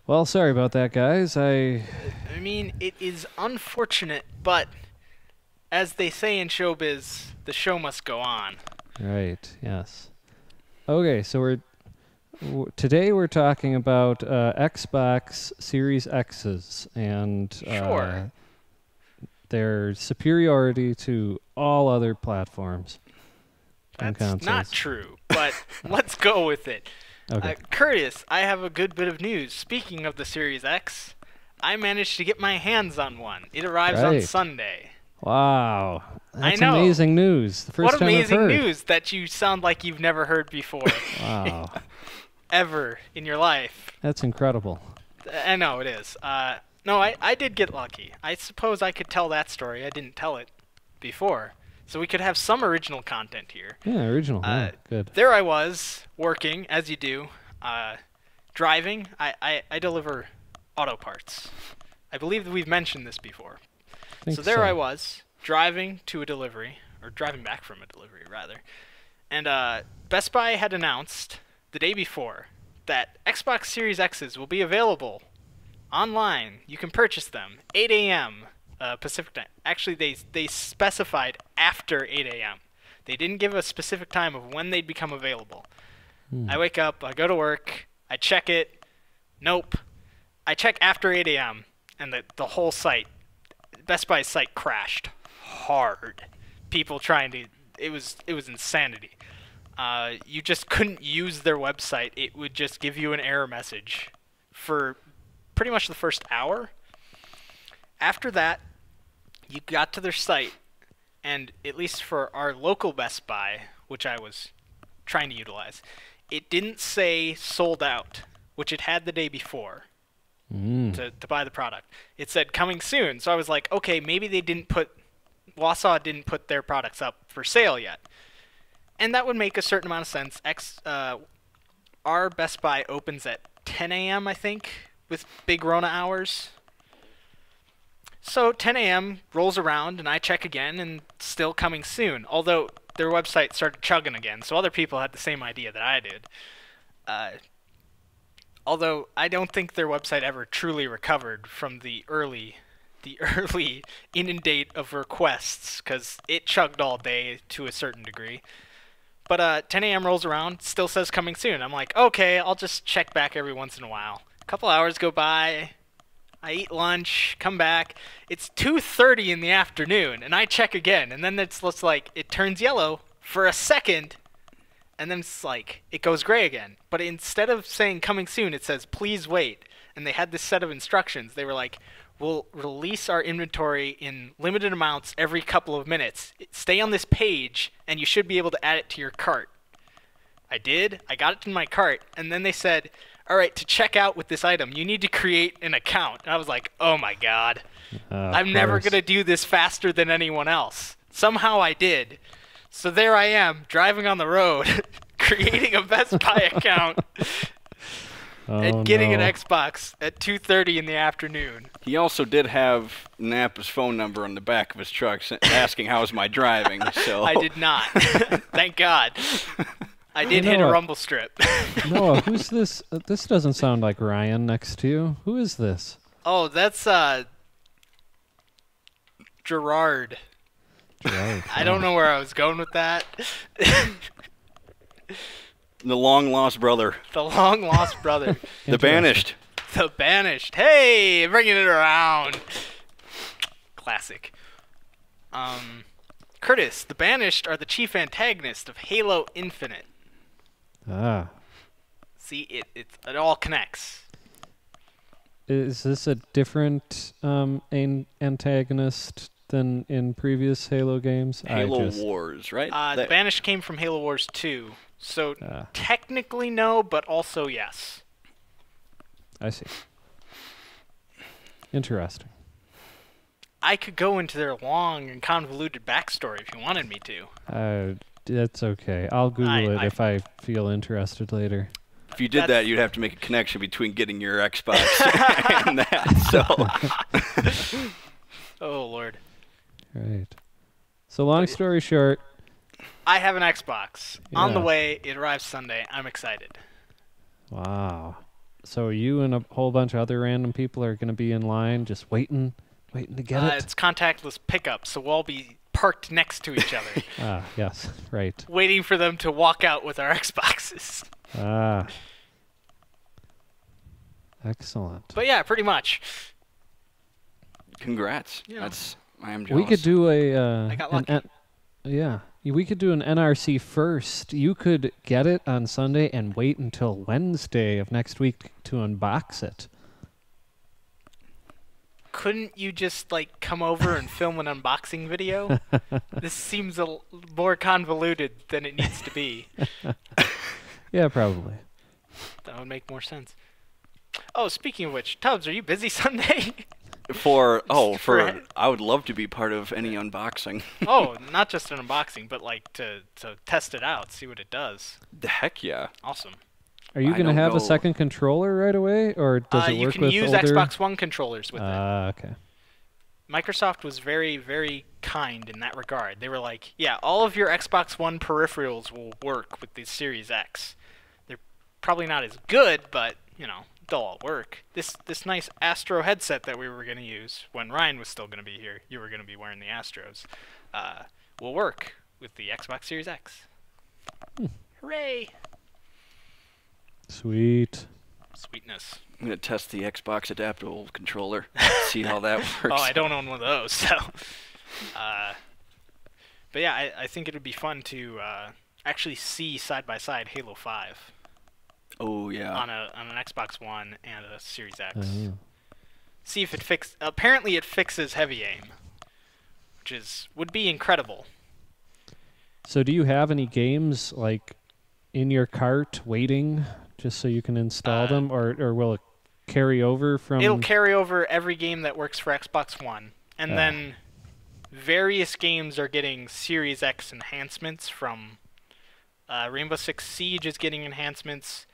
Well, sorry about that, guys. I mean, it is unfortunate, but as they say in showbiz, the show must go on. Right, yes. Okay, so today we're talking about Xbox Series X's and Sure. their superiority to all other platforms and That's not consoles. true, but let's go with it. Okay. Curtis, I have a good bit of news. Speaking of the Series X, I managed to get my hands on one. It arrives on Right. Sunday. Wow. I That's know. amazing news. The What first time I've amazing heard. news that you sound like you've never heard before. Wow. Ever in your life. That's incredible. I know it is. No, I did get lucky. I suppose I could tell that story. I didn't tell it before. So we could have some original content here. Yeah, original. Yeah, good. There I was, working, as you do, driving. I deliver auto parts. I believe that we've mentioned this before. Think So there I was, driving to a delivery, or driving back from a delivery, rather. And Best Buy had announced the day before that Xbox Series X's will be available online. You can purchase them 8 a.m. Pacific time. Actually, they specified after 8 a.m. They didn't give a specific time of when they'd become available. I wake up, I go to work, I check it. Nope. I check after 8 a.m. and the whole site, Best Buy's site crashed hard. People trying to, it was insanity. You just couldn't use their website. It would just give you an error message for pretty much the first hour. After that, you got to their site, and at least for our local Best Buy, which I was trying to utilize, it didn't say sold out, which it had the day before to buy the product. It said coming soon. So I was like, okay, maybe they didn't put, Wausau didn't put their products up for sale yet. And that would make a certain amount of sense. Our Best Buy opens at 10 a.m., I think, with big Rona hours. So 10 a.m. rolls around, and I check again, and still coming soon. Although their website started chugging again, so other people had the same idea that I did. Although I don't think their website ever truly recovered from the early inundate of requests, because it chugged all day to a certain degree. But 10 a.m. rolls around, still says coming soon. I'm like, okay, I'll just check back every once in a while. A couple hours go by. I eat lunch, come back. It's 2:30 in the afternoon, and I check again, and then it's just like it turns yellow for a second, and then it's like it goes gray again. But instead of saying coming soon, it says please wait. And they had this set of instructions. They were like, we'll release our inventory in limited amounts every couple of minutes. Stay on this page, and you should be able to add it to your cart. I did. I got it in my cart, and then they said, all right, to check out with this item, you need to create an account. And I was like, oh my god. I'm never going to do this faster than anyone else. Somehow I did. So there I am, driving on the road, creating a Best Buy account, and getting an Xbox at 2:30 in the afternoon. He also did have Napa's phone number on the back of his truck asking how's my driving. So I did not. Thank God. I did hit a rumble strip. Noah, who's this? This doesn't sound like Ryan next to you. Who is this? Oh, that's Gerard. I don't know where I was going with that. the long lost brother. The long lost brother. The banished. The banished. Hey, bringing it around. Classic. Curtis, the banished are the chief antagonist of Halo Infinite. Ah. See, it all connects. Is this a different antagonist than in previous Halo games? Halo Wars, right? The banished came from Halo Wars 2. So technically no, but also yes. I see. Interesting. I could go into their long and convoluted backstory if you wanted me to. That's okay. I'll Google it if I feel interested later. If you did that, you'd have to make a connection between getting your Xbox and that. So. Oh, Lord. Right. So long story short. I have an Xbox. On the way. It arrives Sunday. I'm excited. Wow. So you and a whole bunch of other random people are going to be in line just waiting to get it? It's contactless pickup, so we'll all be parked next to each other, Ah, yes, right. waiting for them to walk out with our Xboxes. Ah. Excellent. But yeah, pretty much. Congrats. Yeah. I am jealous. We could do I got lucky. We could do an NRC first. You could get it on Sunday and wait until Wednesday of next week to unbox it. Couldn't you just like come over and film an unboxing video? This seems more convoluted than it needs to be. Yeah, probably. That would make more sense. Oh, speaking of which, Tubbs, are you busy Sunday? I would love to be part of any unboxing. Oh, not just an unboxing, but like to test it out, see what it does. Heck yeah. Awesome. Are you going to don't have a go- second controller right away, or does it You work can with use older? Xbox One controllers with it. Okay. Microsoft was very, very kind in that regard. They were like, yeah, all of your Xbox One peripherals will work with the Series X. They're probably not as good, but, you know, they'll all work. This nice Astro headset that we were going to use when Ryan was still going to be here, you were going to be wearing the Astros, will work with the Xbox Series X. Hooray! Sweet. Sweetness. I'm going to test the Xbox adaptable controller, see how that works. Oh, I don't own one of those, so. But yeah, I think it would be fun to actually see side by side Halo 5 Oh, yeah. on an Xbox One and a Series X. Oh. See if it apparently it fixes heavy aim, which would be incredible. So do you have any games like in your cart waiting just so you can install them, or will it carry over from? It'll carry over every game that works for Xbox One, and then various games are getting Series X enhancements from Rainbow Six Siege is getting enhancements.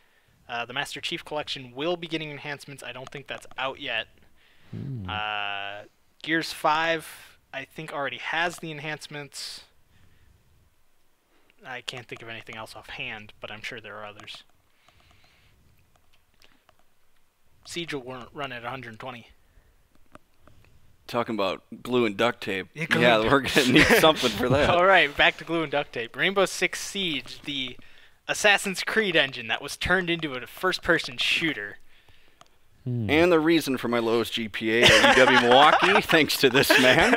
The Master Chief Collection will be getting enhancements. I don't think that's out yet. Gears 5, I think, already has the enhancements. I can't think of anything else offhand, but I'm sure there are others. Siege will run at 120. Talking about glue and duct tape. Yeah, glue Yeah, and we're going to need something for that. All right, back to glue and duct tape. Rainbow Six Siege, the Assassin's Creed engine that was turned into a first-person shooter. And the reason for my lowest GPA at UW Milwaukee, thanks to this man.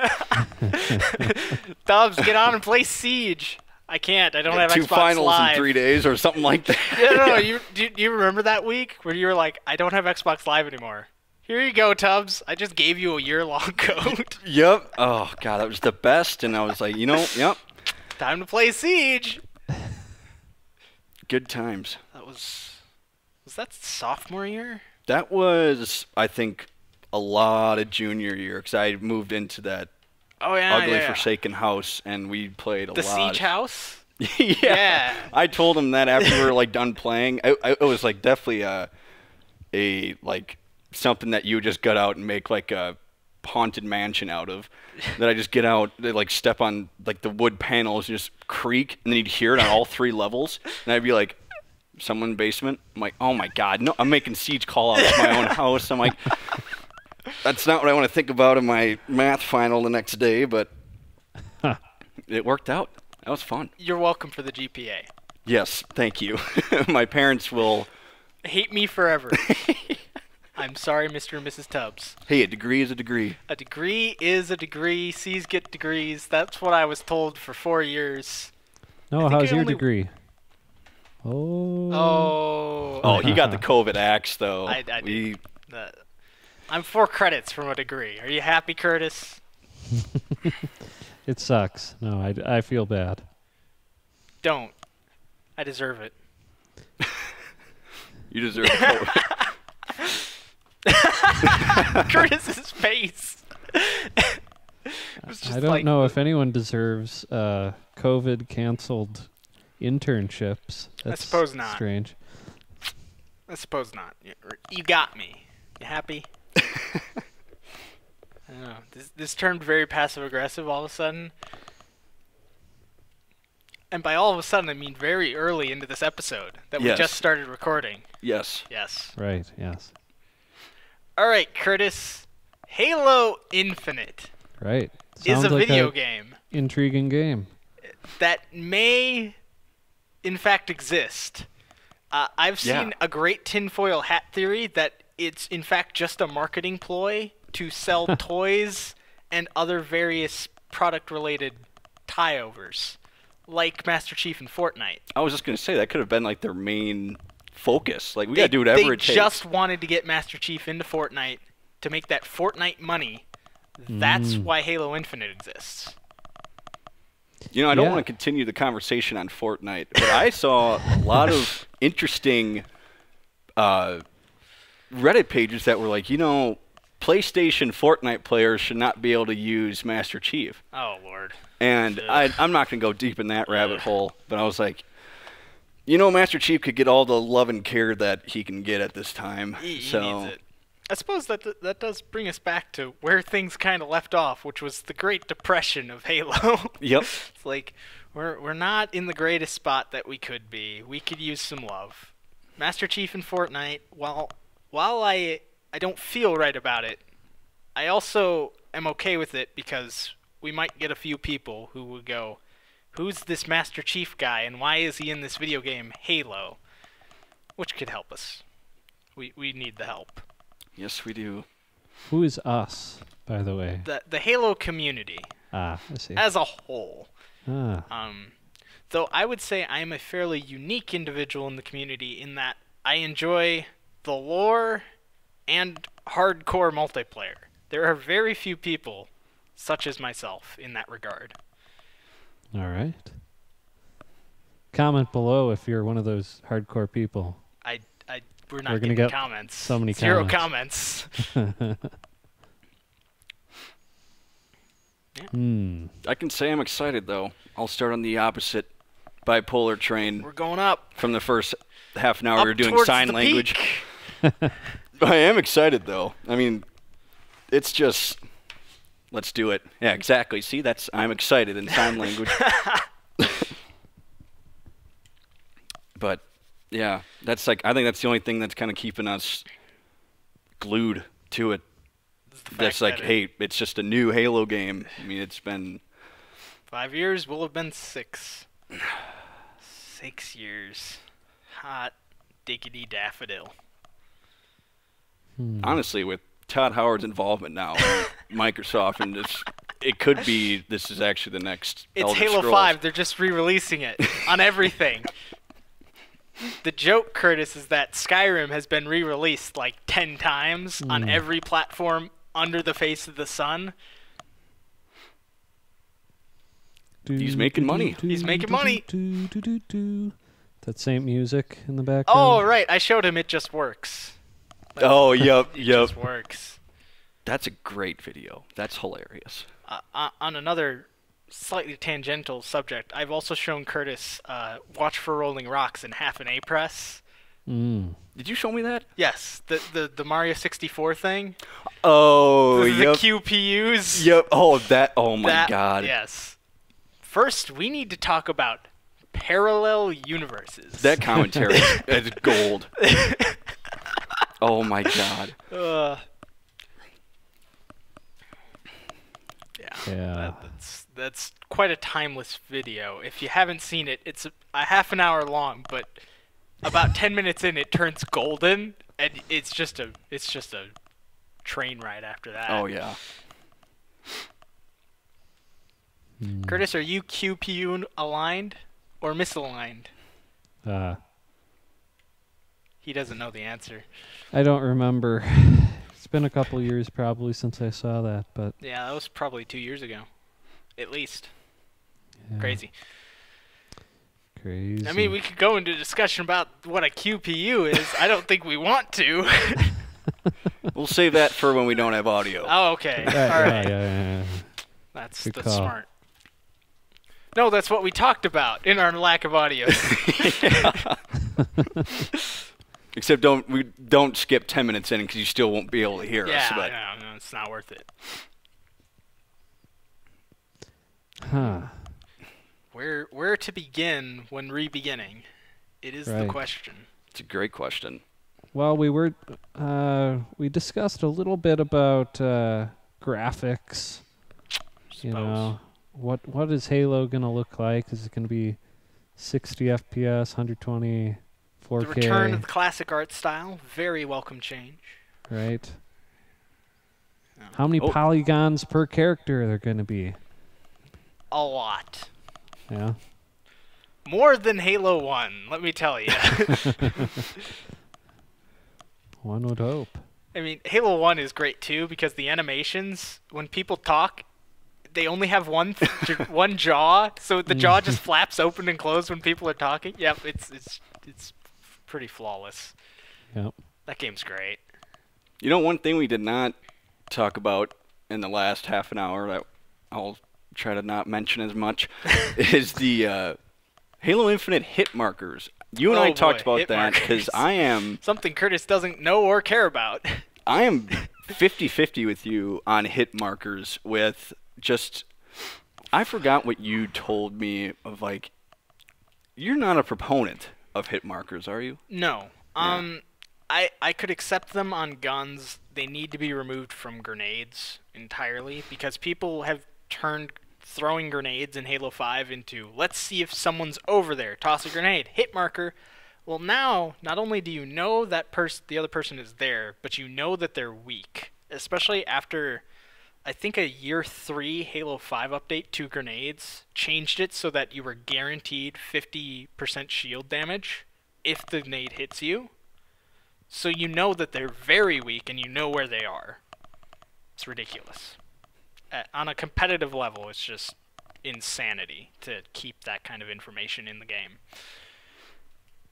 Dobbs, get on and play Siege. I can't. I don't have Two Xbox finals Live. in 3 days or something like that. No. Do you remember that week where you were like, I don't have Xbox Live anymore? Here you go, Tubbs. I just gave you a year-long code. Yep. Oh, God, that was the best. And I was like, yep. Time to play Siege. Good times. Was that sophomore year? That was, I think, a lot of junior year because I moved into that ugly forsaken house and we played a lot. The Siege house? Yeah. I told him that after we were like done playing. It was like definitely a like something that you would just gut out and make like a haunted mansion out of. That I just get out, they like step on like the wood panels and just creak, and then you'd hear it on all 3 levels, and I'd be like, someone in the basement? I'm like, oh my God, no, I'm making Siege call out to my own house. I'm like, that's not what I want to think about in my math final the next day, but it worked out. That was fun. You're welcome for the GPA. Yes, thank you. My parents will hate me forever. I'm sorry, Mr. and Mrs. Tubbs. Hey, a degree is a degree. A degree is a degree. C's get degrees. That's what I was told for 4 years. No, how's your degree? Oh, he got the COVID axe, though. I did. I'm 4 credits from a degree. Are you happy, Curtis? It sucks. No, I feel bad. Don't. I deserve it. You deserve COVID. Curtis's face. I don't know if anyone deserves COVID canceled internships. That's I suppose not. Strange. I suppose not. You got me. You happy? I don't know. This turned very passive aggressive all of a sudden. And by all of a sudden, I mean very early into this episode that we just started recording. Yes. Yes. Right, yes. All right, Curtis. Halo Infinite Right. is a Sounds like video game intriguing game. that may, in fact, exist. I've seen a great tinfoil hat theory that it's, in fact, just a marketing ploy to sell toys and other various product-related tie-overs, like Master Chief and Fortnite. I was just going to say, that could have been like their main focus. Like, we got to do whatever it takes. They just wanted to get Master Chief into Fortnite to make that Fortnite money. That's why Halo Infinite exists. You know, I don't want to continue the conversation on Fortnite, but I saw a lot of interesting Reddit pages that were like, you know, PlayStation Fortnite players should not be able to use Master Chief. Oh, Lord. And I'm not going to go deep in that rabbit hole, but I was like, you know, Master Chief could get all the love and care that he can get at this time. He needs it. I suppose that does bring us back to where things kind of left off, which was the Great Depression of Halo. Yep. It's like, we're not in the greatest spot that we could be. We could use some love. Master Chief and Fortnite, while I don't feel right about it, I also am okay with it because we might get a few people who would go, who's this Master Chief guy and why is he in this video game Halo? Which could help us. We need the help. Yes, we do. Who is us, by the way? The Halo community. I see. As a whole. Ah. Though I would say I am a fairly unique individual in the community in that I enjoy the lore and hardcore multiplayer. There are very few people such as myself in that regard. All right. Comment below if you're one of those hardcore people. We're not gonna getting get comments. so many Zero comments. comments. I can say I'm excited, though. I'll start on the opposite bipolar train. We're going up. From the first half an hour, Up we were doing towards sign the language. peak. I am excited, though. I mean, it's just, let's do it. Yeah, exactly. See, I'm excited in sign language. But yeah, I think that's the only thing that's kind of keeping us glued to it. That's like, hey, it's just a new Halo game. I mean, it's been 5 years. Will have been 6. 6 years. Hot diggity daffodil. Honestly, with Todd Howard's involvement now, in Microsoft, and it could be this is actually the next. It's Elder Halo Scrolls. 5. They're just re-releasing it on everything. The joke, Curtis, is that Skyrim has been re-released like 10 times on every platform under the face of the sun. He's making money. He's making money. That same music in the background. Oh, right. I showed him It Just Works. Oh, yep. It Just Works. That's a great video. That's hilarious. On another slightly tangential subject, I've also shown Curtis Watch for Rolling Rocks in half an A press. Did you show me that? Yes, the Mario 64 thing. Oh, the yep. QPUs. Yep. Oh my God. Yes. First, we need to talk about parallel universes. That commentary is gold. Oh my God. Yeah. That's quite a timeless video. If you haven't seen it, it's a half an hour long, but about 10 minutes in, it turns golden, and it's just a train ride after that. Oh yeah. Curtis, are you QPU aligned or misaligned? He doesn't know the answer. I don't remember. It's been a couple years probably since I saw that, but Yeah, that was probably 2 years ago, at least. yeah. Crazy. Crazy. I mean, we could go into a discussion about what a QPU is. I don't think we want to. We'll save that for when we don't have audio. Oh, okay. Yeah, All right. yeah. That's Good call. smart. No, that's what we talked about in our lack of audio. Except don't skip 10 minutes in because you still won't be able to hear us. But no, it's not worth it. Huh. Where to begin when re-beginning? It is the Right. question. It's a great question. Well, we discussed a little bit about graphics. You know, what is Halo gonna look like? Is it gonna be 60 FPS, 120, 4K? The return of the classic art style, very welcome change. Right. Yeah. How many polygons per character are there gonna be? A lot. Yeah. More than Halo 1, let me tell you. One would hope. I mean, Halo 1 is great too because the animations, when people talk, they only have one jaw, so the jaw just flaps open and closed when people are talking. Yep, it's pretty flawless. Yep. That game's great. You know, one thing we did not talk about in the last half an hour that I'll try to not mention as much is the Halo Infinite hit markers. You and I talked about that because I am... Something Curtis doesn't know or care about. I am 50-50 with you on hit markers with just... I forgot what you told me of, like, you're not a proponent of hit markers, are you? No. Yeah. I could accept them on guns. They need to be removed from grenades entirely because people have turned throwing grenades in Halo 5 into, let's see if someone's over there, toss a grenade, hit marker. Well, now, not only do you know that the other person is there, but you know that they're weak, especially after, I think, a year 3 Halo 5 update to grenades changed it so that you were guaranteed 50% shield damage if the grenade hits you. So you know that they're very weak and you know where they are. It's ridiculous. On a competitive level, it's just insanity to keep that kind of information in the game.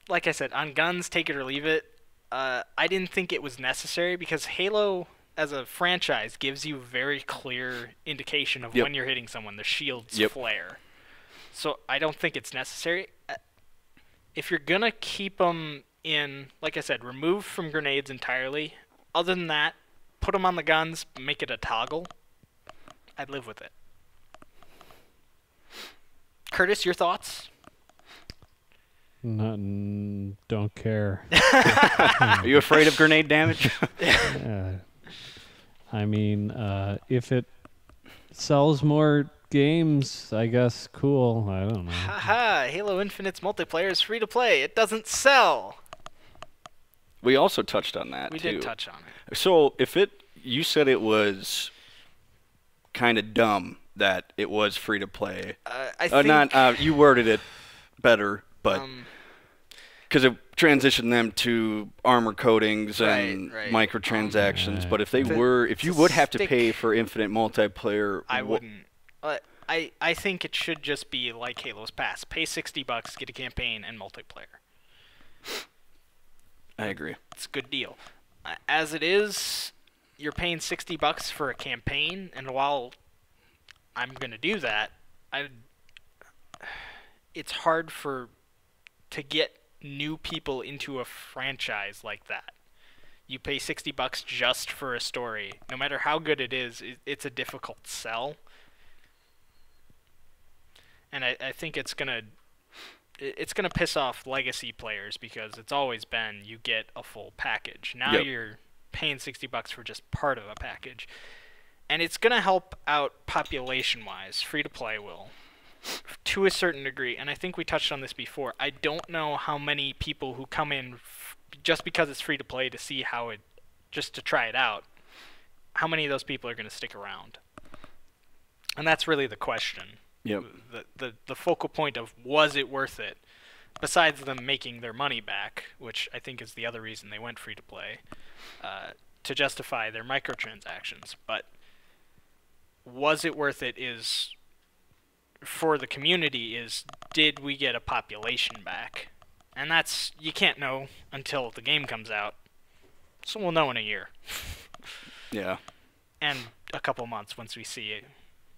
Like I said, on guns, take it or leave it. I didn't think it was necessary because Halo, as a franchise, gives you very clear indication of when you're hitting someone. The shields flare. So I don't think it's necessary. If you're going to keep them in, like I said, removed from grenades entirely, other than that, put them on the guns, make it a toggle. I'd live with it. Curtis, your thoughts? Don't care. Are you afraid of grenade damage? I mean, if it sells more games, I guess cool. I don't know. Haha, Halo Infinite's multiplayer is free to play. It doesn't sell. We also touched on that, We too. did touch on it. So, you said it was kind of dumb that it was free to play. I think... you worded it better, but... Because it transitioned them to armor coatings and microtransactions. But if you would have to pay for infinite multiplayer... I wouldn't. I think it should just be like Halo's Pass. Pay $60, get a campaign, and multiplayer. I agree. It's a good deal. As it is, you're paying $60 for a campaign, and while I'm going to do that, it's hard to get new people into a franchise like that. You pay $60 just for a story. No matter how good it is, it's a difficult sell. And I think it's gonna piss off legacy players because it's always been you get a full package. Now you're paying $60 for just part of a package. And it's gonna help out population-wise. Free-to-play will. To a certain degree, and I think we touched on this before, I don't know how many people who come in just because it's free to play to see just to try it out, how many of those people are going to stick around? And that's really the question. Yep. The focal point of was it worth it, besides them making their money back, which I think is the other reason they went free to play, to justify their microtransactions. But was it worth it is... for the community is, did we get a population back? And that's, you can't know until the game comes out. So we'll know in a year. Yeah. And a couple months once we see it.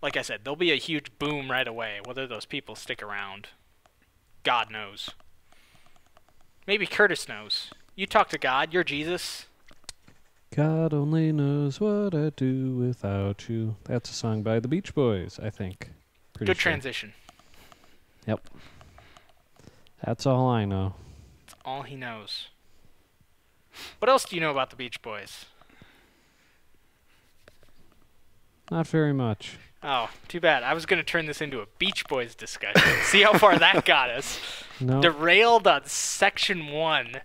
Like I said, there'll be a huge boom right away. Whether those people stick around, God knows. Maybe Curtis knows. You talk to God, you're Jesus. God only knows what I'd do without you. That's a song by the Beach Boys, I think. Good transition. Yep. That's all I know. That's all he knows. What else do you know about the Beach Boys? Not very much. Oh, too bad. I was going to turn this into a Beach Boys discussion. See how far that got us. No. Derailed on section 1.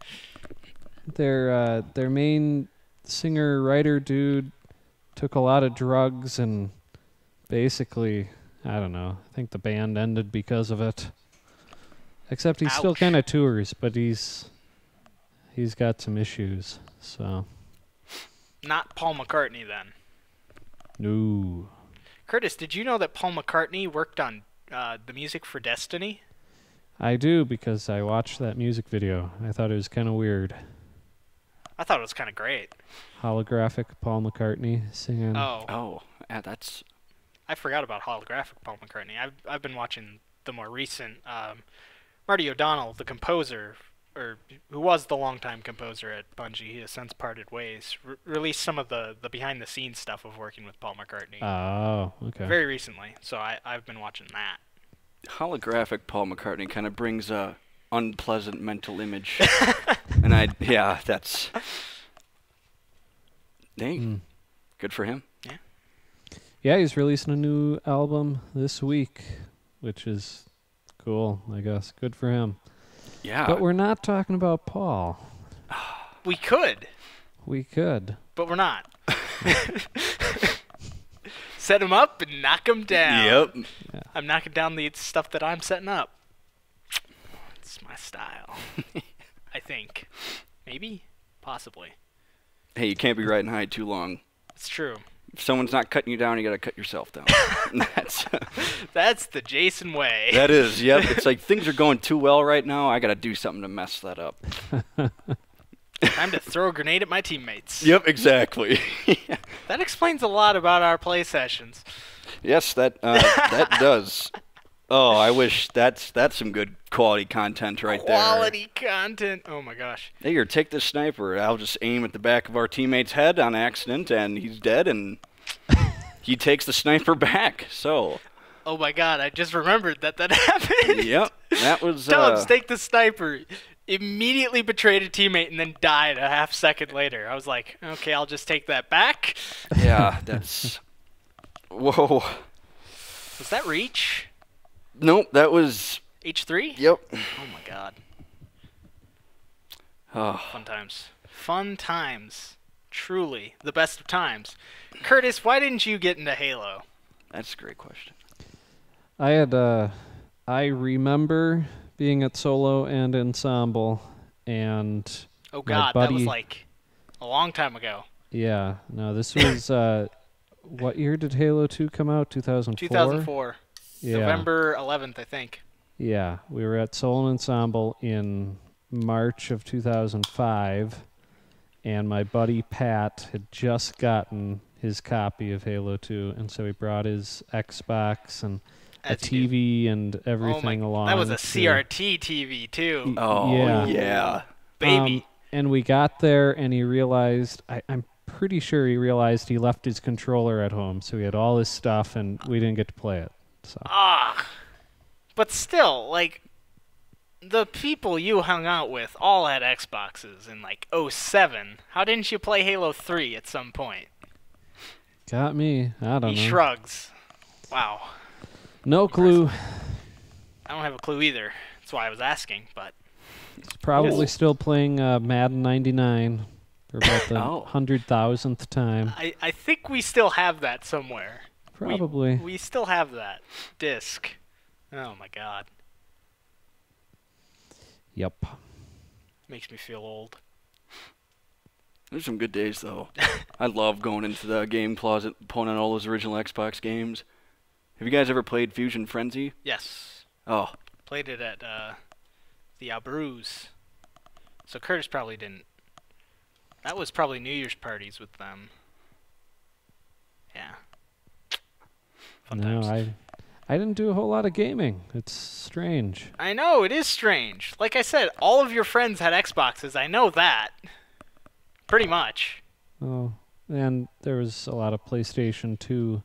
Their main singer-writer dude took a lot of drugs and basically, I don't know, I think the band ended because of it. Except he still Ouch. kind of tours, but he's got some issues, so. Not Paul McCartney, then. No. Curtis, did you know that Paul McCartney worked on the music for Destiny? I do, because I watched that music video. I thought it was kind of weird. I thought it was kind of great. Holographic Paul McCartney singing. Oh, yeah, that's... I forgot about holographic Paul McCartney. I've been watching the more recent Marty O'Donnell, the composer, or who was the longtime composer at Bungie. He has since parted ways. Released some of the behind-the-scenes stuff of working with Paul McCartney Oh, okay. very recently. So I've been watching that. Holographic Paul McCartney kind of brings a unpleasant mental image. And that's... Hey, good for him. Yeah, he's releasing a new album this week, which is cool, I guess. Good for him. Yeah. But we're not talking about Paul. We could, We could. but we're not. Set him up and knock him down. Yep. I'm knocking down the stuff that I'm setting up. It's my style. I think. Maybe? Possibly. Hey, you can't be riding high too long. It's true. If someone's not cutting you down, you gotta cut yourself down. That's the Jason way. That is, yep. It's like things are going too well right now. I gotta do something to mess that up. Time to throw a grenade at my teammates. Yep, exactly. That explains a lot about our play sessions. Yes, that does. Oh, I wish that's some good quality content right there. Quality content. Oh my gosh. Hey, here, take this sniper. I'll just aim at the back of our teammate's head on accident, and he's dead, and he takes the sniper back. So. Oh my god, I just remembered that happened. Yep, that was. Tubbs, take the sniper. Immediately betrayed a teammate and then died a half second later. I was like, okay, I'll just take that back. Yeah, that's. Whoa. Was that Reach? Nope, that was. H3? Yep. Oh my god. Oh. Fun times. Fun times. Truly. The best of times. Curtis, why didn't you get into Halo? That's a great question. I remember being at solo and ensemble, and Oh my god, buddy, that was like a long time ago. Yeah, no, this was, what year did Halo 2 come out? 2004? 2004. Yeah. November 11th, I think. Yeah, we were at Solo Ensemble in March of 2005, and my buddy Pat had just gotten his copy of Halo 2, and so he brought his Xbox and a As you do. TV and everything along. That was a to- CRT TV, too. Oh, Yeah. Baby. And we got there, and he realized, I'm pretty sure he realized he left his controller at home, so he had all his stuff, and we didn't get to play it. So. But still, like, the people you hung out with all had Xboxes in, like, 2007. How didn't you play Halo 3 at some point? Got me. I don't know. He shrugs. Wow. No clue. I don't have a clue either. That's why I was asking, but... He's probably still playing Madden 99 for about the 100,000th time. I think we still have that somewhere. Probably. We still have that disc. Oh my god. Yep. Makes me feel old. There's some good days, though. I love going into the game closet, pulling out all those original Xbox games. Have you guys ever played Fusion Frenzy? Yes. Oh. Played it at the Abruz. So Curtis probably didn't. That was probably New Year's parties with them. Yeah. Fun No, times. I didn't do a whole lot of gaming. It's strange. I know, it is strange. Like I said, all of your friends had Xboxes. I know that. Pretty much. Oh, and there was a lot of PlayStation 2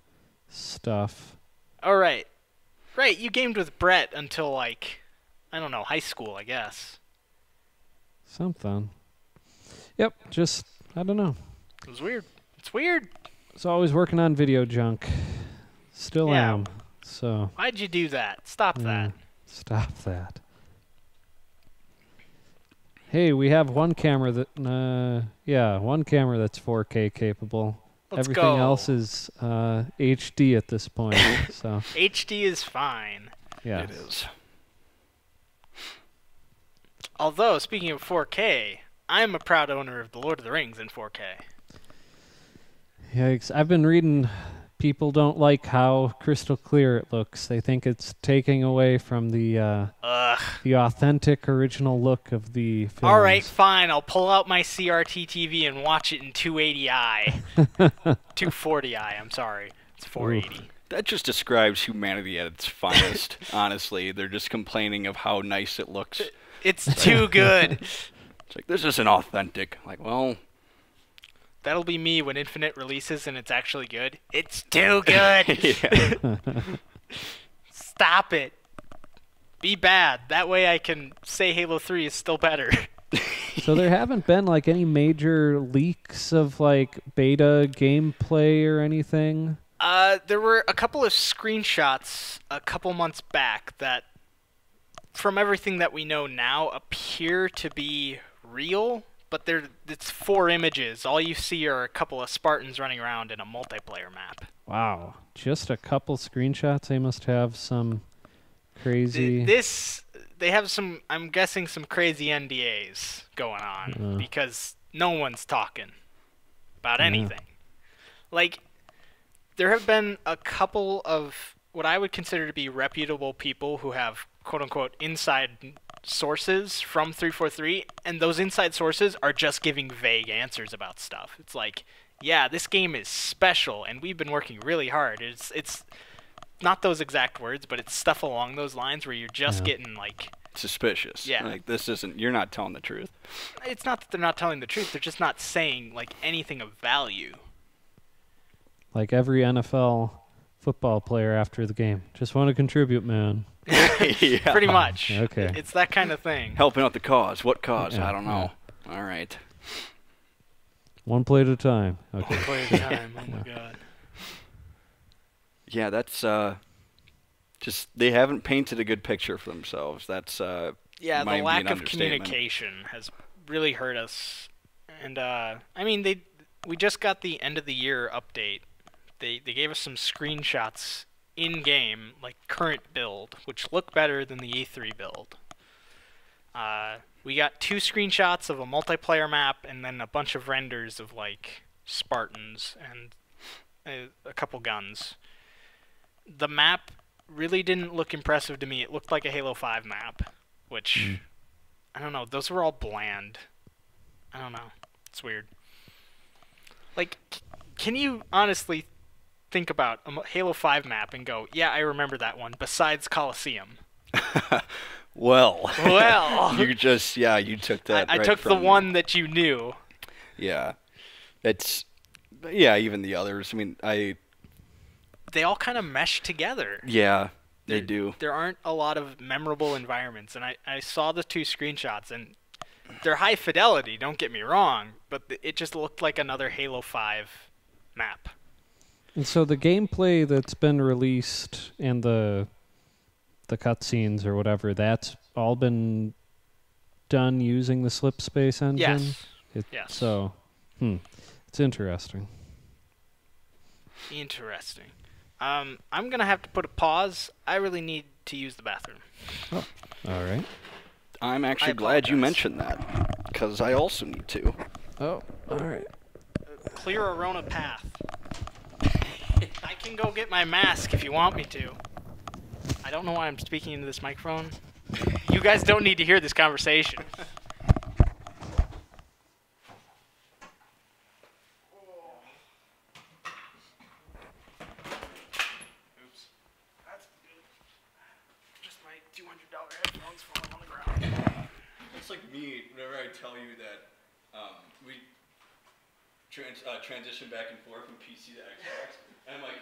stuff. All right. Right, you gamed with Brett until, like, I don't know, high school, I guess. Something. Yep, just, I don't know. It was weird. It's weird. Was always working on video junk. Still Yeah. am. So. Why'd you do that? Stop that. Stop that. Hey, we have one camera that, one camera that's 4K capable. Let's Everything go. else is HD at this point. So HD is fine. yeah, It is. Although, speaking of 4K, I am a proud owner of The Lord of the Rings in 4K. Yikes. I've been reading. People don't like how crystal clear it looks. They think it's taking away from the authentic original look of the films. All right, fine. I'll pull out my CRT TV and watch it in 280i. 240i, I'm sorry. It's 480. That just describes humanity at its finest, honestly. They're just complaining of how nice it looks. It's too good. It's like, this isn't authentic. Like, well... That'll be me when Infinite releases and it's actually good. It's too good. Stop it. Be bad. That way I can say Halo 3 is still better. So there haven't been like any major leaks of like beta gameplay or anything? There were a couple of screenshots a couple months back that, from everything that we know now, appear to be real. But it's 4 images. All you see are a couple of Spartans running around in a multiplayer map. Wow. Just a couple screenshots? They must have some crazy... They have some, I'm guessing, some crazy NDAs going on. Because no one's talking about anything. Like, there have been a couple of what I would consider to be reputable people who have, quote-unquote, inside sources from 343, and those inside sources are just giving vague answers about stuff. It's like, yeah, this game is special, and we've been working really hard. It's not those exact words, but it's stuff along those lines where you're just getting, like... suspicious. Yeah. Like, this isn't... You're not telling the truth. It's not that they're not telling the truth. They're just not saying, like, anything of value. Like every NFL football player after the game. Just want to contribute, man. Yeah. Pretty much. Okay. It's that kind of thing. Helping out the cause. What cause? Yeah, I don't know. All right. One play at a time. Okay. One play at a time. Oh, my God. Yeah, that's just... They haven't painted a good picture for themselves. That's... Yeah, might the be lack an of understatement. communication has really hurt us. And, I mean, we just got the end of the year update. They gave us some screenshots in-game, like current build, which look better than the E3 build. We got 2 screenshots of a multiplayer map and then a bunch of renders of, like, Spartans and a couple guns. The map really didn't look impressive to me. It looked like a Halo 5 map, which, I don't know, those were all bland. I don't know. It's weird. Like, can you honestly think about a Halo 5 map and go, yeah, I remember that one, besides Coliseum? Well. You just, you took that I right took from the me. one that you knew. Yeah. It's... Yeah, even the others. I mean, They all kind of mesh together. Yeah, they do. There aren't a lot of memorable environments, and I saw the 2 screenshots, and they're high fidelity, don't get me wrong, but it just looked like another Halo 5 map. And so the gameplay that's been released and the cutscenes or whatever, that's all been done using the slip space engine? Yes. Yes. So, it's interesting. Interesting. I'm going to have to put a pause. I really need to use the bathroom. Oh, all right. I'm actually glad you mentioned that, because I also need to. Oh, all right. Clear a Rona path. I can go get my mask if you want me to. I don't know why I'm speaking into this microphone. You guys don't need to hear this conversation. Oops. That's good. Just my $200 headphones falling on the ground. It's like me, whenever I tell you that we transition back and forth from PC to Xbox, and I'm like,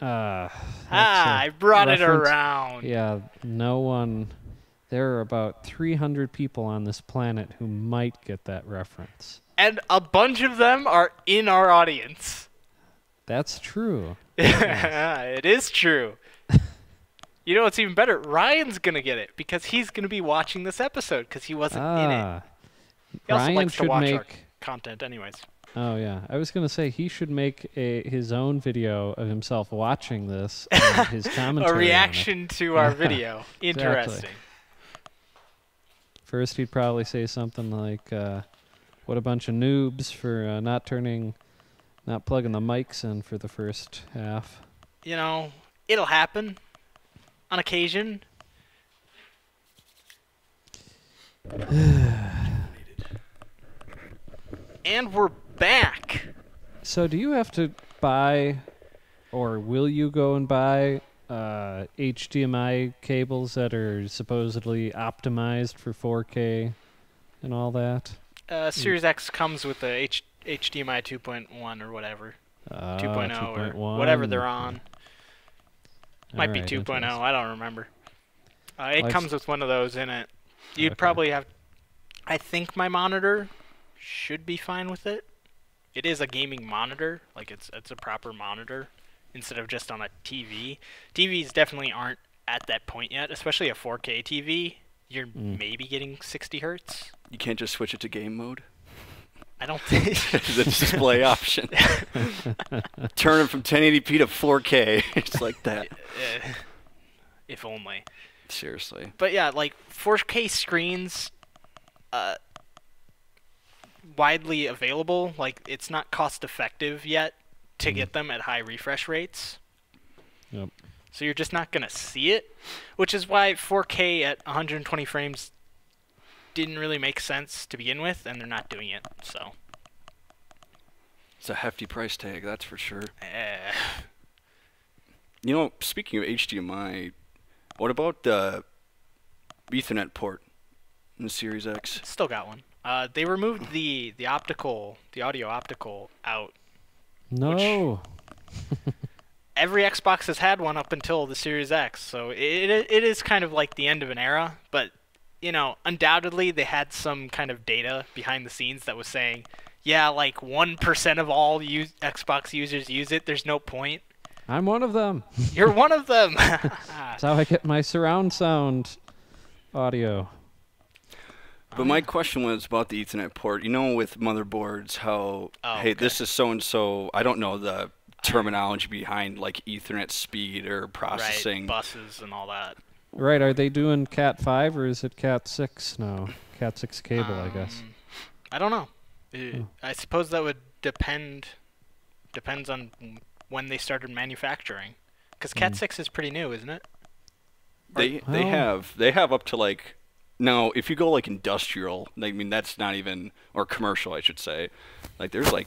I brought it reference. around. Yeah, no one. There are about 300 people on this planet who might get that reference. And a bunch of them are in our audience. That's true. It is true. You know what's even better? Ryan's going to get it because he's going to be watching this episode because he wasn't in it. He also Ryan likes to should watch our make. content anyways. Oh yeah, I was gonna say he should make his own video of himself watching this and his commentary. A reaction to our Yeah, video. Interesting. exactly. First, he'd probably say something like, "What a bunch of noobs for not plugging the mics in for the first half." You know, it'll happen on occasion. And we're back. So, do you have to buy, or will you go and buy HDMI cables that are supposedly optimized for 4K and all that? Series X comes with the HDMI 2.1 or whatever. 2.0 or whatever they're on. Might be 2.0. I don't remember. It comes with one of those in it. You'd probably have... I think my monitor should be fine with it. It is a gaming monitor. Like, it's a proper monitor instead of just on a TV. TVs definitely aren't at that point yet, especially a 4K TV. You're maybe getting 60 hertz. You can't just switch it to game mode? I don't think... The display option. Turn it from 1080p to 4K. It's like that. If only. Seriously. But yeah, like 4K screens, widely available. Like, it's not cost effective yet to get them at high refresh rates. Yep. So you're just not gonna see it, which is why 4K at 120 frames didn't really make sense to begin with, and they're not doing it. So it's a hefty price tag, that's for sure. You know, speaking of HDMI, what about the Ethernet port in the Series X? Still got one. They removed the audio optical out. No. Every Xbox has had one up until the Series X, so it is kind of like the end of an era. But you know, undoubtedly they had some kind of data behind the scenes that was saying, yeah, like 1% of all Xbox users use it. There's no point. I'm one of them. You're one of them. That's how I get my surround sound audio. But my question was about the Ethernet port. You know, with motherboards, how, hey, this is so-and-so. I don't know the terminology behind, like, Ethernet speed or processing. Right, buses and all that. Right, are they doing Cat 5 or is it Cat 6 now? Cat 6 cable, I guess. I don't know. I suppose that would depends on when they started manufacturing. Because Cat 6 is pretty new, isn't it? They have up to, like, now if you go like industrial, I mean that's not even, or commercial I should say, like there's like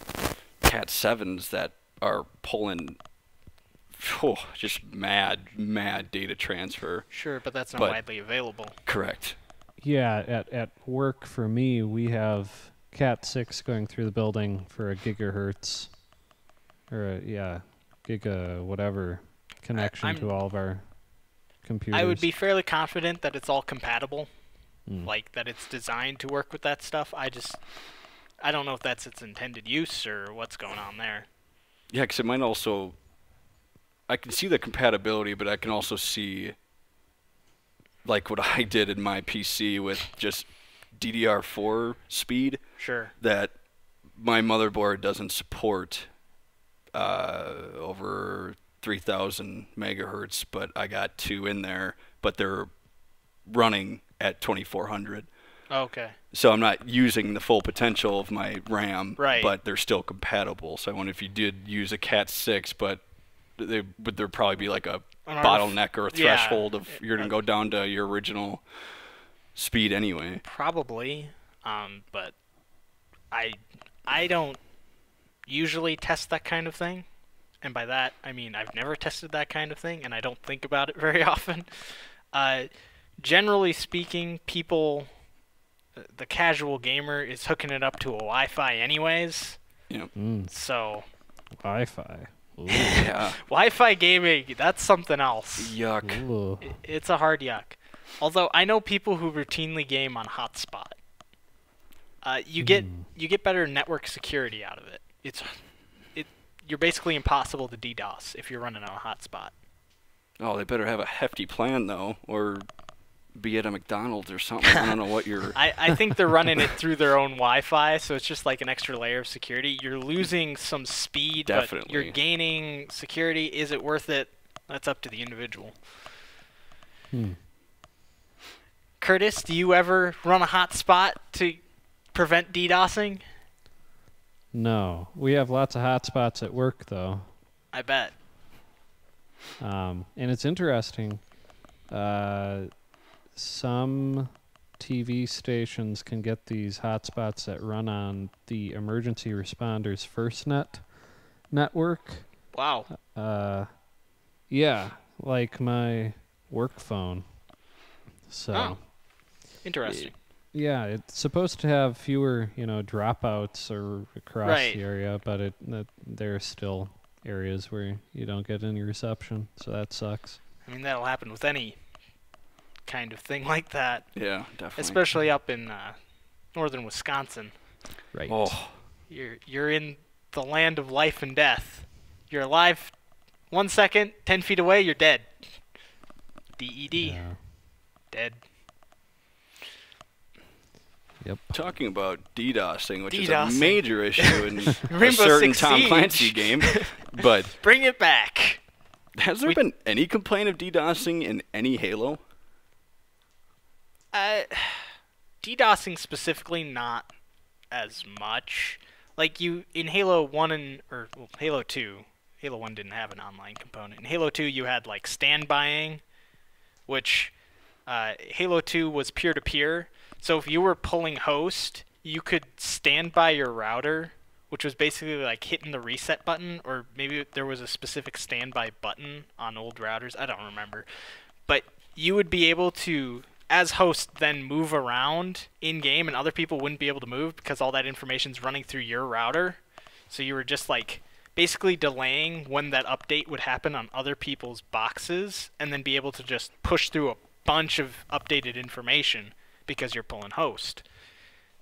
Cat 7s that are pulling just mad data transfer. Sure, but that's not widely available. Correct. Yeah, at work for me, we have Cat 6 going through the building for a gigahertz, or a giga whatever connection to all of our computers. I would be fairly confident that it's all compatible, like that it's designed to work with that stuff. I don't know if that's its intended use or what's going on there. Yeah, because it might also, I can see the compatibility, but I can also see like what I did in my PC with just DDR4 speed. Sure. That my motherboard doesn't support over 3,000 megahertz, but I got two in there, but they're running at 2,400. Okay. So I'm not using the full potential of my RAM, right, but they're still compatible. So I wonder if you did use a Cat 6, but would there probably be like a bottleneck or a threshold of you're going to go down to your original speed anyway? Probably, but I don't usually test that kind of thing. And by that, I mean I've never tested that kind of thing, and I don't think about it very often. Generally speaking, the casual gamer is hooking it up to a Wi-Fi anyways. Yep. So Wi-Fi. Yeah. Wi-Fi gaming, that's something else. Yuck. Ooh. It's a hard yuck. Although I know people who routinely game on hotspot. You get better network security out of it. You're basically impossible to DDoS if you're running on a hotspot. Oh, they better have a hefty plan though, or be at a McDonald's or something. I don't know what you're. I think they're running it through their own Wi-Fi, so it's just like an extra layer of security. You're losing some speed, but Definitely. you're gaining security. Is it worth it? That's up to the individual. Curtis, do you ever run a hotspot to prevent DDoSing? No, we have lots of hotspots at work though. I bet. And it's interesting. Some TV stations can get these hotspots that run on the emergency responders FirstNet network. Wow. Yeah, like my work phone. So, Oh. Interesting. yeah, it's supposed to have fewer, dropouts or across Right. the area, but there are still areas where you don't get any reception, so that sucks. I mean, that'll happen with any kind of thing like that, Yeah, definitely. especially up in northern Wisconsin. Right. Oh, You're in the land of life and death. You're alive 1 second, 10 feet away, you're dead. DED. Yeah. Dead. Yep. talking about DDoSing, which is DDoSing. a major issue in a Rainbow certain Six Tom Siege. Clancy game. But Bring it back. has there been any complaint of DDoSing in any Halo? DDoSing specifically, not as much. Like in Halo 1 Halo 2, Halo 1 didn't have an online component. In Halo 2, you had like standbying, which Halo 2 was peer-to-peer. So if you were pulling host, you could stand by your router, which was basically like hitting the reset button, or maybe there was a specific standby button on old routers. I don't remember. But you would be able to, as host, then move around in-game, and other people wouldn't be able to move because all that information's running through your router. So you were just like basically delaying when that update would happen on other people's boxes, and then be able to just push through a bunch of updated information because you're pulling host,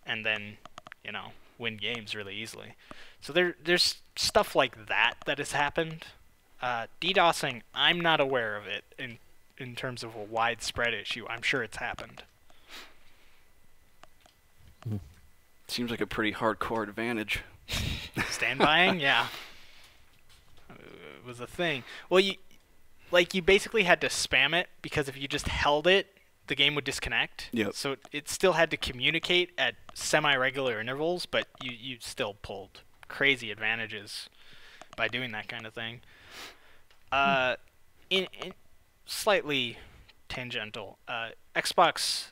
and then win games really easily. So there's stuff like that has happened. DDoSing, I'm not aware of it in terms of a widespread issue. I'm sure it's happened. Seems like a pretty hardcore advantage. Standbying, yeah, it was a thing. Well, you basically had to spam it, because if you just held it, the game would disconnect. Yep. So it still had to communicate at semi-regular intervals, but you still pulled crazy advantages by doing that kind of thing. In slightly tangential, Xbox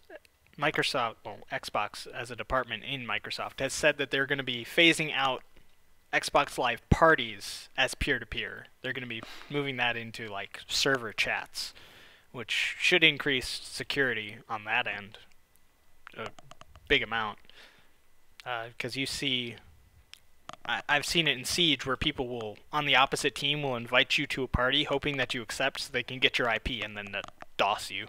as a department in Microsoft has said that they're going to be phasing out Xbox Live parties as peer-to-peer. They're going to be moving that into like server chats, which should increase security on that end a big amount. Because you see, I've seen it in Siege where people will, on the opposite team, will invite you to a party hoping that you accept so they can get your IP and then DOS you.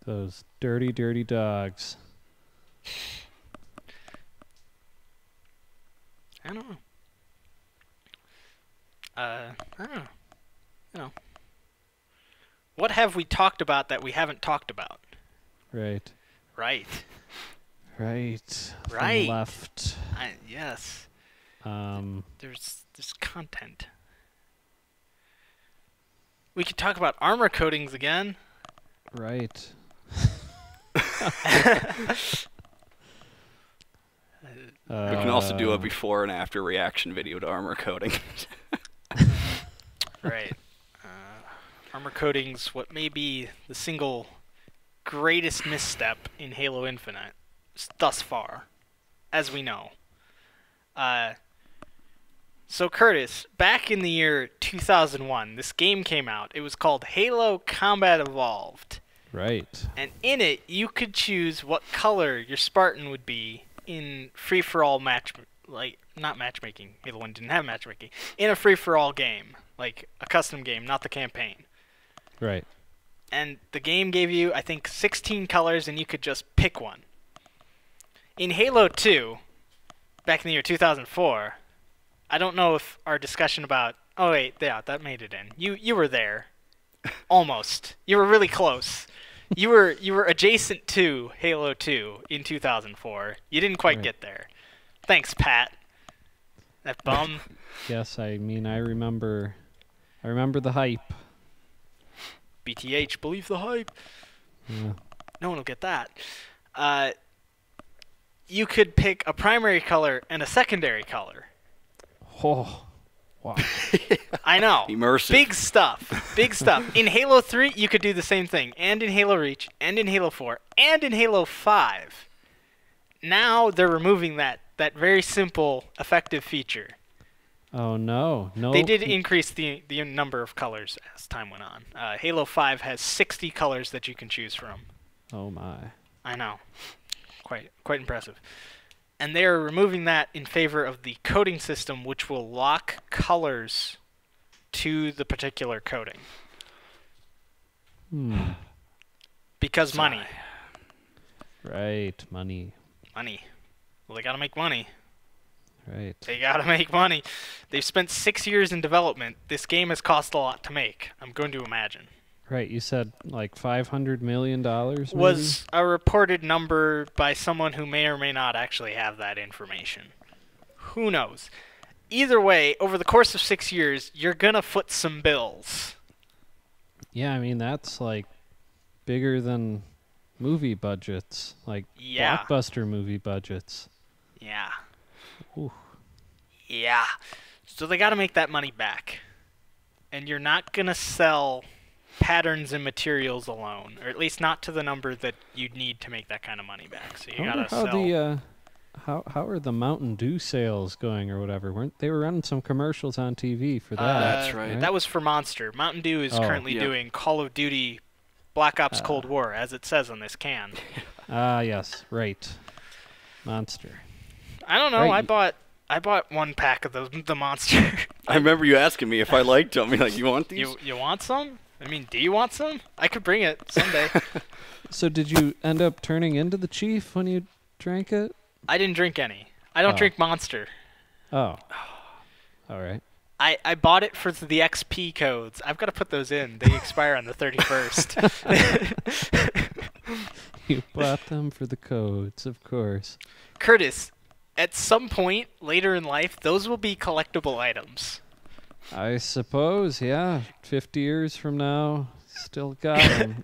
Those dirty, dirty dogs. I don't know. I don't know. What have we talked about that we haven't talked about? Right. Right. Right. From Right. left. Yes. There's content. We could talk about armor coatings again. Right. We can also do a before and after reaction video to armor coating. Right. Armor coatings, what may be the single greatest misstep in Halo Infinite thus far, as we know. So Curtis, back in the year 2001, this game came out. It was called Halo Combat Evolved. Right. And in it, you could choose what color your Spartan would be in free-for-all match, like not matchmaking. Halo 1 didn't have matchmaking. In a free-for-all game, like a custom game, not the campaign. Right. And the game gave you, I think, 16 colors, and you could just pick one. In Halo 2, back in the year 2004, I don't know if our discussion about... Oh, wait, yeah, that made it in. You were there. Almost. You were really close. You were adjacent to Halo 2 in 2004. You didn't quite get there. Thanks, Pat. That bum. Yes, I mean, I remember the hype. BTH, believe the hype. Yeah. No one will get that. You could pick a primary color and a secondary color. Oh, wow. I know. Immersive. Big stuff. Big stuff. In Halo 3, you could do the same thing. And in Halo Reach, and in Halo 4, and in Halo 5. Now they're removing that very simple, effective feature. Oh, no. They did increase the number of colors as time went on. Halo 5 has 60 colors that you can choose from. Oh, my. I know. Quite impressive. And they are removing that in favor of the coding system, which will lock colors to the particular coding. Because money. Right, money. Money. Well, they gotta make money. Right. They gotta make money. They've spent 6 years in development. This game has cost a lot to make, I'm going to imagine. Right, you said like $500 million, maybe? Was a reported number by someone who may or may not actually have that information. Who knows? Either way, over the course of 6 years, you're gonna foot some bills. Yeah, I mean, that's like bigger than movie budgets, like blockbuster movie budgets. Yeah. Ooh. Yeah. So they gotta make that money back. And you're not gonna sell patterns and materials alone, or at least not to the number that you'd need to make that kind of money back. So you gotta sell. How are the Mountain Dew sales going or whatever? They were running some commercials on TV for that? That's right. That was for Monster. Mountain Dew is currently doing Call of Duty Black Ops Cold War, as it says on this can. Yes, right. Monster. I don't know. Right. I bought one pack of the Monster. I remember you asking me if I liked them. You're like, you want these? You want some? I mean, do you want some? I could bring it someday. So did you end up turning into the Chief when you drank it? I didn't drink any. I don't drink Monster. Oh. All right. I bought it for the XP codes. I've got to put those in. They expire on the 31st. You bought them for the codes, of course. Curtis, at some point later in life, those will be collectible items. I suppose, yeah. 50 years from now, still got them.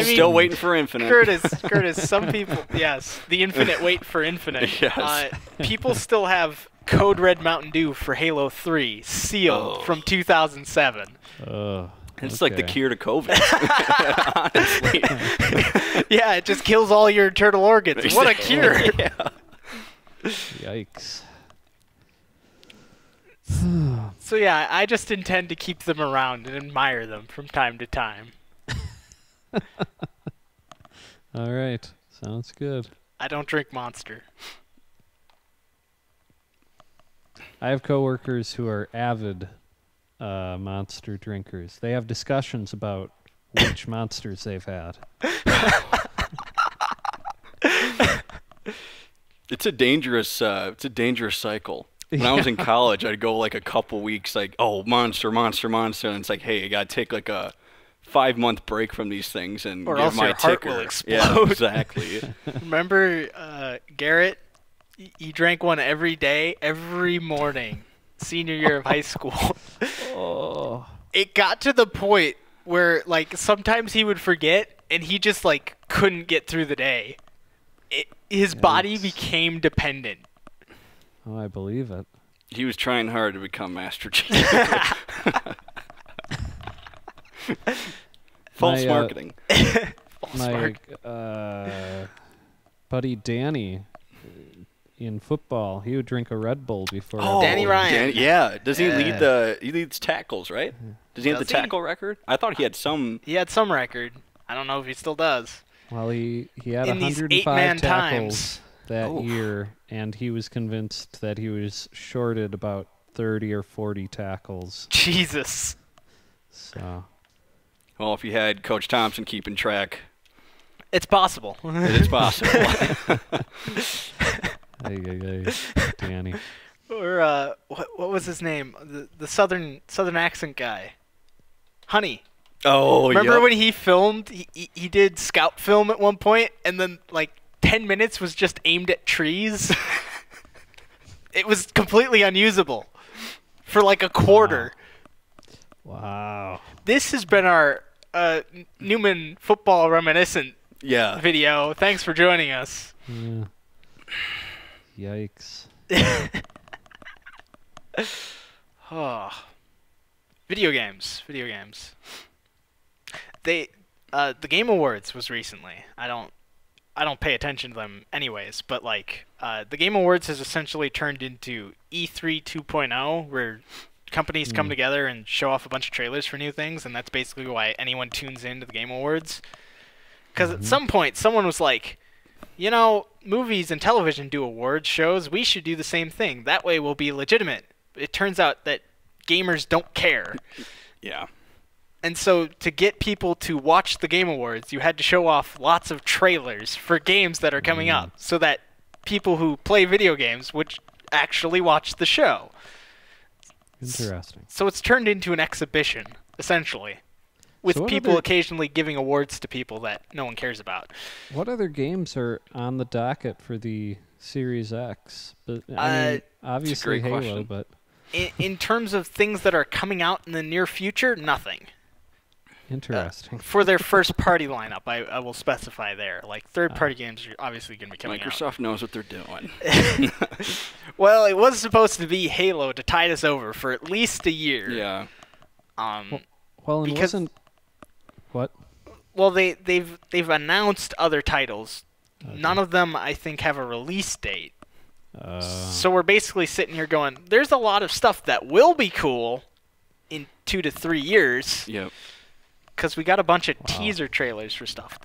Still waiting for Infinite. Curtis, some people, yes, the infinite wait for Infinite. Yes. People still have Code Red Mountain Dew for Halo 3, sealed from 2007. It's like the cure to COVID. Honestly. Yeah, it just kills all your internal organs. What a cure. Yeah. Yikes. So yeah, I just intend to keep them around and admire them from time to time. All right. Sounds good. I don't drink Monster. I have coworkers who are avid Monster drinkers. They have discussions about which monsters they've had. It's a dangerous cycle. When I was in college, I'd go like a couple weeks, like, oh, monster, and it's like, hey, I gotta take like a 5-month break from these things and or give else my your heart ticker. will explode. Yeah, exactly. Remember Garrett? He drank one every day, every morning, senior year of high school. Oh. It got to the point where like sometimes he would forget and he just like couldn't get through the day. His body became dependent. Oh, I believe it. He was trying hard to become Master Chief. False marketing. My buddy Danny in football, he would drink a Red Bull before. Oh, Danny Ryan. Yeah. Does he lead he leads tackles, right? Does he have the tackle record? I thought he had some. He had some record. I don't know if he still does. Well, he had in these 105 8-man tackles. times. that Oh. year, and he was convinced that he was shorted about 30 or 40 tackles. Jesus. So Well, if you had Coach Thompson keeping track, It's possible. it is possible. ay, Danny. Or what was his name? The southern accent guy. Honey. Oh, Remember yep. when he filmed? He did scout film at one point, and then like 10 minutes was just aimed at trees. It was completely unusable for like a quarter. Wow. This has been our Newman football reminiscent Yeah. video. Thanks for joining us. Yeah. Yikes. Oh. Video games. The Game Awards was recently. I don't pay attention to them anyways, but like the Game Awards has essentially turned into E3 2.0, where companies come together and show off a bunch of trailers for new things, and that's basically why anyone tunes into the Game Awards. Because at some point, someone was like, you know, movies and television do awards shows. We should do the same thing. That way we'll be legitimate. It turns out that gamers don't care. Yeah. And so to get people to watch the Game Awards, you had to show off lots of trailers for games that are coming up so that people who play video games would actually watch the show. Interesting. So it's turned into an exhibition, essentially, with So what people other- occasionally giving awards to people that no one cares about. What other games are on the docket for the Series X? But I mean, obviously great Halo, question. but In terms of things that are coming out in the near future, nothing. interesting. For their first party lineup, I will specify there. Like third-party games are obviously going to be coming out. Microsoft knows what they're doing. Well, it was supposed to be Halo to tide us over for at least a year. Yeah. Well, and because- wasn't what? Well, they've announced other titles. None of them, I think, have a release date. So we're basically sitting here going, there's a lot of stuff that will be cool in 2 to 3 years. Yep. Because we got a bunch of teaser trailers for stuff.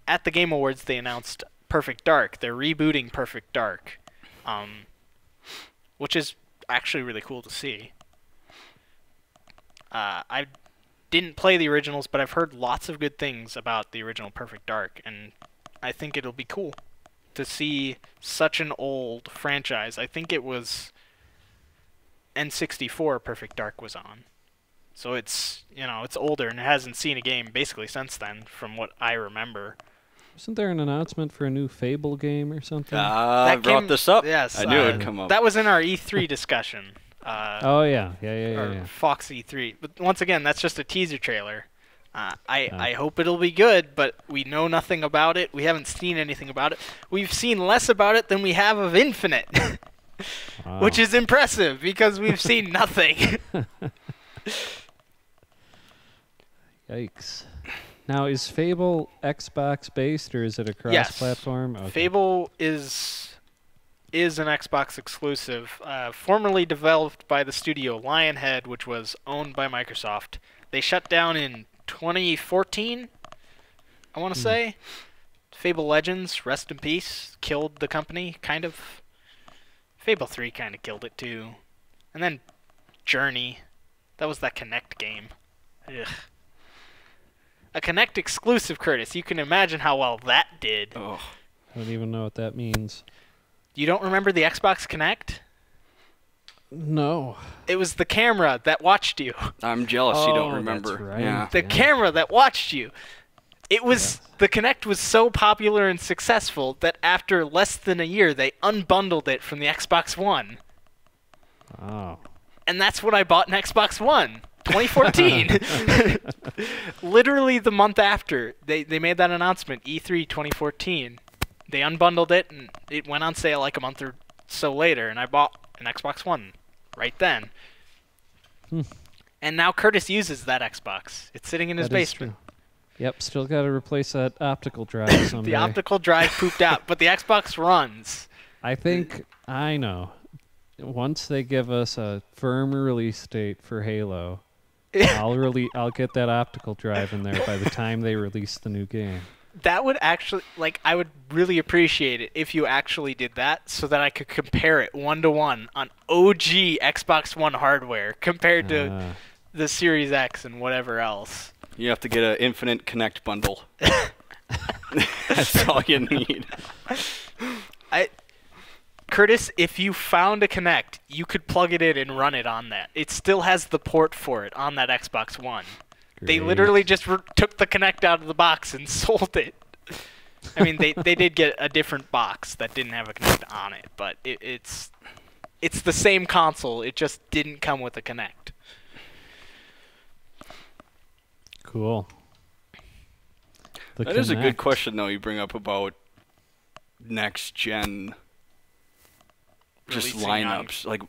At the Game Awards, they announced Perfect Dark. They're rebooting Perfect Dark, which is actually really cool to see. I didn't play the originals, but I've heard lots of good things about the original Perfect Dark, and I think it'll be cool to see such an old franchise. I think it was N64 Perfect Dark was on. So it's older and it hasn't seen a game basically since then, from what I remember. Wasn't there an announcement for a new Fable game or something? I That brought came- this up. Yes, I knew it'd come up. That was in our E3 discussion. Oh yeah. Or Fox E3. But once again, that's just a teaser trailer. I hope it'll be good, but we know nothing about it. We haven't seen anything about it. We've seen less about it than we have of Infinite, Wow. which is impressive because we've seen nothing. Yikes. Now, is Fable Xbox based or is it a Yes. cross-platform? Okay. Fable is an Xbox exclusive, formerly developed by the studio Lionhead, which was owned by Microsoft. They shut down in 2014, I want to say. Fable Legends, rest in peace, killed the company, kind of. Fable 3 kind of killed it too. And then Journey, that was that Kinect game. Ugh. A Kinect exclusive, Curtis. You can imagine how well that did. Oh. I don't even know what that means. You don't remember the Xbox Kinect? No. It was the camera that watched you. I'm jealous you Oh, don't that's remember. right. Yeah. The camera that watched you. It was the Kinect was so popular and successful that after less than a year they unbundled it from the Xbox One. Oh. And that's when I bought an Xbox One. 2014. Literally the month after they made that announcement, E3 2014. They unbundled it and it went on sale like a month or so later, and I bought an Xbox One right then. And now Curtis uses that Xbox. It's sitting in his That is basement. true. Yep, still got to replace that optical drive someday. The optical drive pooped out, but the Xbox runs. I think I know. Once they give us a firm release date for Halo, I'll get that optical drive in there by the time they release the new game. That would actually, like, I would really appreciate it if you actually did that so that I could compare it 1-to-1 on OG Xbox One hardware compared to the Series X and whatever else. You have to get an Infinite Connect bundle. That's all you need. Curtis, if you found a Kinect, you could plug it in and run it on that. It still has the port for it on that Xbox One. Great. They literally just took the Kinect out of the box and sold it. I mean, they did get a different box that didn't have a Kinect on it, but it's the same console. It just didn't come with a Kinect. Cool. That is a good question, though, you bring up about next gen just Releasing lineups. Like,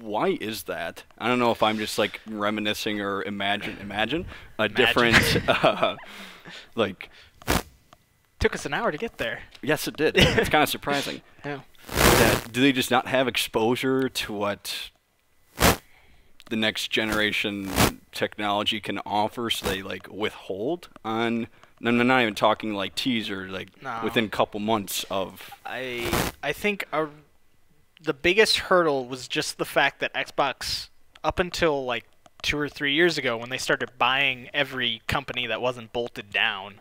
why is that? I don't know if I'm just like reminiscing or imagine a different like. Took us an hour to get there. Yes, it did. It's kind of surprising. Yeah. Do they just not have exposure to what the next generation technology can offer, so they like withhold on? I'm not even talking like teaser, like within a couple months of. I think the biggest hurdle was just the fact that Xbox, up until like 2 or 3 years ago, when they started buying every company that wasn't bolted down,